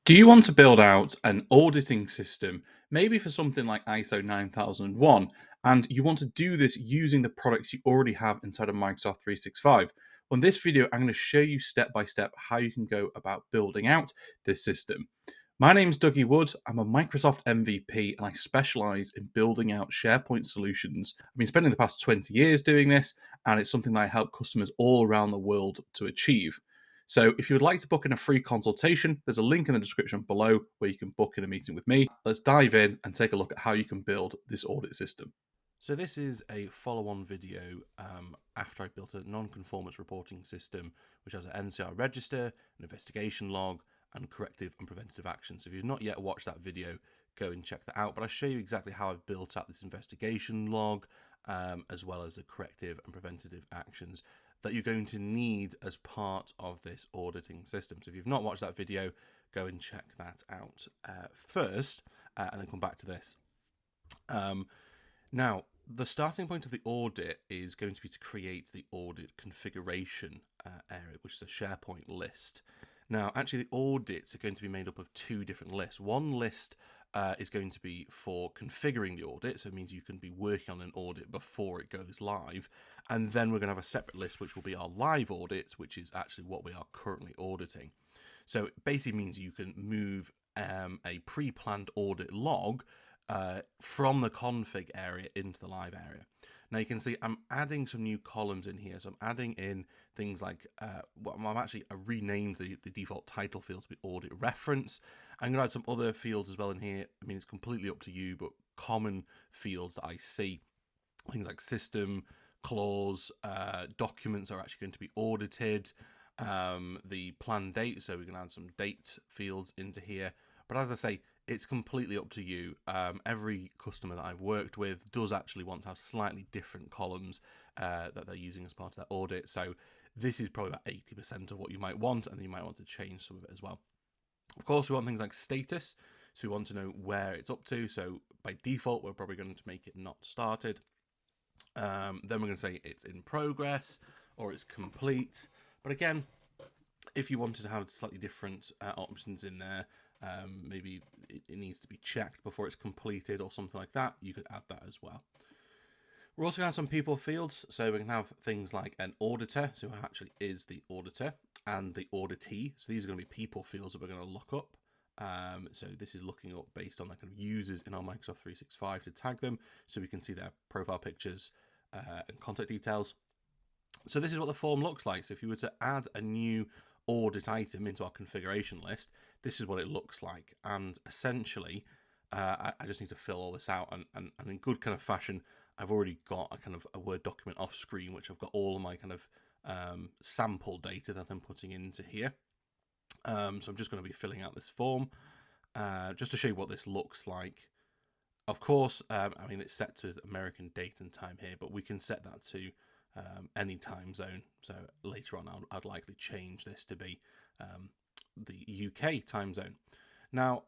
Do you want to build out an auditing system, maybe for something like ISO 9001, and you want to do this using the products you already have inside of Microsoft 365? On this video, I'm going to show you step by step how you can go about building out this system. My name's Dougie Wood. I'm a Microsoft MVP and I specialize in building out SharePoint solutions. I've been spending the past 20 years doing this, and it's something that I help customers all around the world to achieve. So if you would like to book in a free consultation, there's a link in the description below where you can book in a meeting with me. Let's dive in and take a look at how you can build this audit system. So this is a follow-on video after I built a non-conformance reporting system, which has an NCR register, an investigation log, and corrective and preventative actions. So if you've not yet watched that video, go and check that out. But I'll show you exactly how I've built out this investigation log, as well as the corrective and preventative actions that you're going to need as part of this auditing system. So if you've not watched that video, go and check that out first, and then come back to this. Now, the starting point of the audit is going to be to create the audit configuration area, which is a SharePoint list. Now, actually, the audits are going to be made up of two different lists. One list is going to be for configuring the audit, so it means you can be working on an audit before it goes live. And then we're going to have a separate list, which will be our live audits, which is actually what we are currently auditing. So it basically means you can move a pre-planned audit log from the config area into the live area. Now you can see I'm adding some new columns in here. So I'm adding in things like, I renamed the default title field to be audit reference. I'm going to add some other fields as well in here. I mean, it's completely up to you, but common fields that I see, things like system, clause, documents are actually going to be audited. The planned date, so we can add some date fields into here. But as I say, it's completely up to you. Every customer that I've worked with does actually want to have slightly different columns that they're using as part of their audit. So this is probably about 80% of what you might want, and then you might want to change some of it as well. Of course, we want things like status. So we want to know where it's up to. So by default, we're probably going to make it not started. Then we're going to say it's in progress or it's complete. But again, if you wanted to have slightly different options in there, maybe it needs to be checked before it's completed or something like that, you could add that as well. We're also going to have some people fields, so we can have things like an auditor, so who actually is the auditor, and the auditee. So these are going to be people fields that we're going to look up. So this is looking up based on the kind of users in our Microsoft 365 to tag them, so we can see their profile pictures and contact details. So this is what the form looks like. So if you were to add a new audit item into our configuration list, this is what it looks like. And essentially, I just need to fill all this out. And in good kind of fashion, I've already got a kind of a Word document off screen, which I've got all of my kind of sample data that I'm putting into here. So I'm just going to be filling out this form just to show you what this looks like. Of course, I mean, it's set to American date and time here, but we can set that to any time zone. So later on, I'd likely change this to be the UK time zone. Now,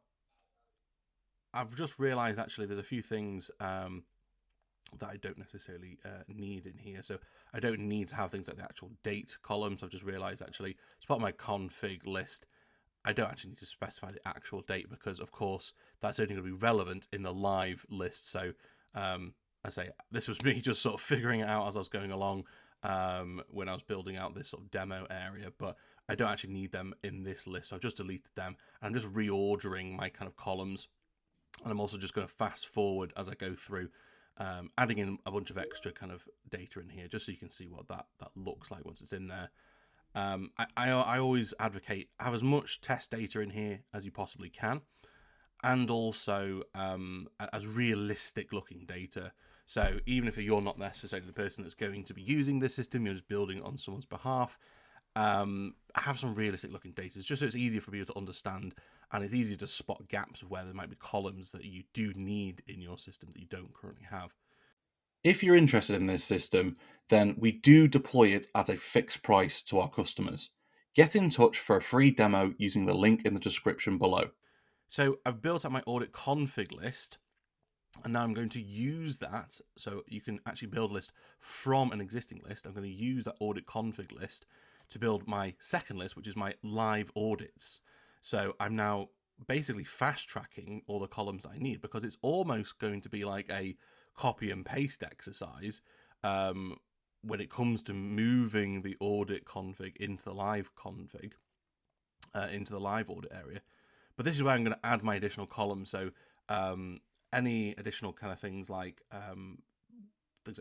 I've just realized actually there's a few things that I don't necessarily need in here. So I don't need to have things like the actual date columns. I've just realized actually as part of my config list, I don't actually need to specify the actual date because, of course, that's only going to be relevant in the live list. So I say this was me just sort of figuring it out as I was going along when I was building out this sort of demo area, but I don't actually need them in this list. So I've just deleted them. I'm just reordering my kind of columns, and I'm also just going to fast forward as I go through, adding in a bunch of extra kind of data in here just so you can see what that looks like once it's in there. I always advocate have as much test data in here as you possibly can, and also as realistic looking data. So even if you're not necessarily the person that's going to be using this system, you're just building it on someone's behalf, have some realistic looking data. It's just so it's easier for people to understand, and it's easier to spot gaps of where there might be columns that you do need in your system that you don't currently have. If you're interested in this system, then we do deploy it at a fixed price to our customers. Get in touch for a free demo using the link in the description below. So I've built out my audit config list, and now I'm going to use that. So you can actually build a list from an existing list. I'm going to use that audit config list to build my second list, which is my live audits. So I'm now basically fast tracking all the columns I need, because it's almost going to be like a copy and paste exercise when it comes to moving the audit config into the live config, into the live audit area. But this is where I'm going to add my additional columns. So any additional kind of things like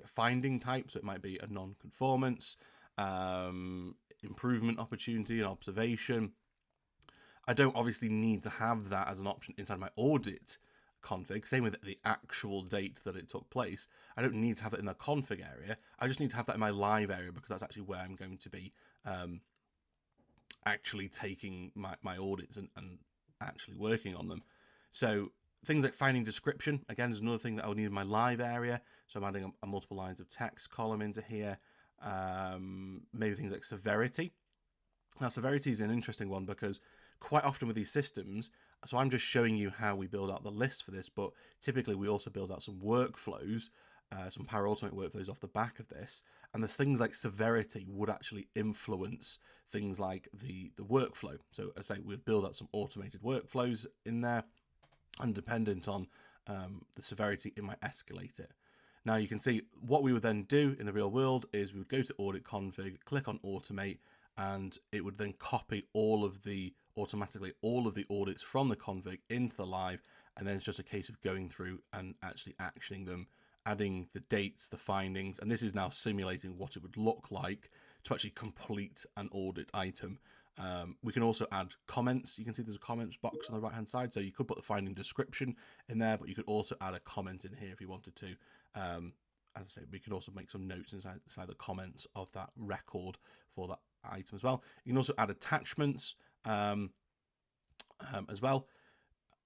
finding type, so it might be a non-conformance, improvement opportunity, an observation. I don't obviously need to have that as an option inside my audit config. Same with the actual date that it took place. I don't need to have that in the config area. I just need to have that in my live area, because that's actually where I'm going to be actually taking my audits and actually working on them. So things like finding description, again, is another thing that I'll need in my live area. So I'm adding a multiple lines of text column into here. Maybe things like severity. Now, severity is an interesting one, because quite often with these systems, so I'm just showing you how we build out the list for this, but typically we also build out some workflows, some Power Automate workflows off the back of this. And the things like severity would actually influence things like the workflow. So as I say, we'll build out some automated workflows in there, and dependent on the severity, it might escalate it. Now you can see what we would then do in the real world is we would go to audit config, click on automate, and it would then copy automatically all of the audits from the config into the live, and then it's just a case of going through and actually actioning them, adding the dates, the findings, and this is now simulating what it would look like to actually complete an audit item. We can also add comments. You can see there's a comments box on the right hand side, so you could put the finding description in there, but you could also add a comment in here if you wanted to. As I say, we can also make some notes inside the comments of that record for that item as well. You can also add attachments as well,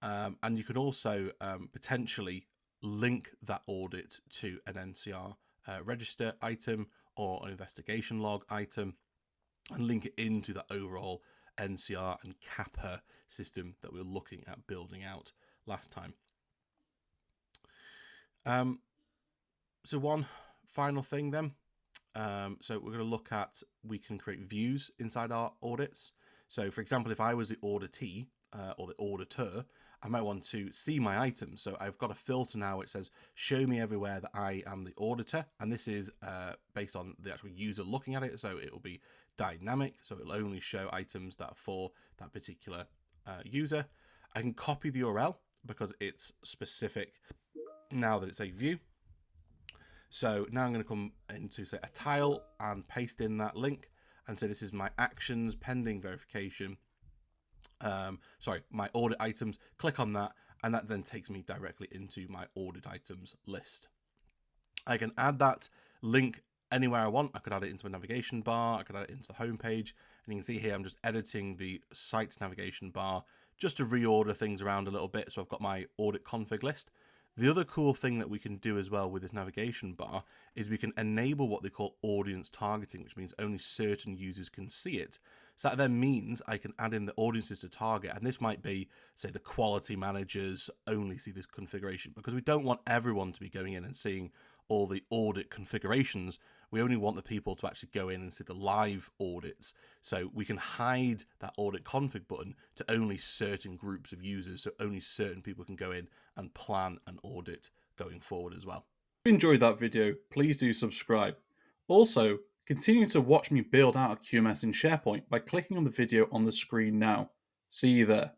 and you can also potentially link that audit to an NCR register item or an investigation log item, and link it into the overall NCR and CAPA system that we were looking at building out last time. So one final thing then. So we're going to look at, we can create views inside our audits. So for example, if I was the auditee or the auditor, I might want to see my items. So I've got a filter now which says show me everywhere that I am the auditor, and this is based on the actual user looking at it, so it will be dynamic, so it'll only show items that are for that particular user. I can copy the URL because it's specific now that it's a view. So now I'm going to come into, say, a tile and paste in that link and say this is my actions pending verification. My audit items. Click on that, and that then takes me directly into my audit items list. I can add that link anywhere I want. I could add it into a navigation bar. I could add it into the home page. And you can see here I'm just editing the site navigation bar just to reorder things around a little bit. So I've got my audit config list. The other cool thing that we can do as well with this navigation bar is we can enable what they call audience targeting, which means only certain users can see it. So that then means I can add in the audiences to target, and this might be, say, the quality managers only see this configuration, because we don't want everyone to be going in and seeing all the audit configurations. We only want the people to actually go in and see the live audits. So we can hide that audit config button to only certain groups of users, so only certain people can go in and plan an audit going forward as well. If you enjoyed that video, please do subscribe. Also, continue to watch me build out a QMS in SharePoint by clicking on the video on the screen now. See you there.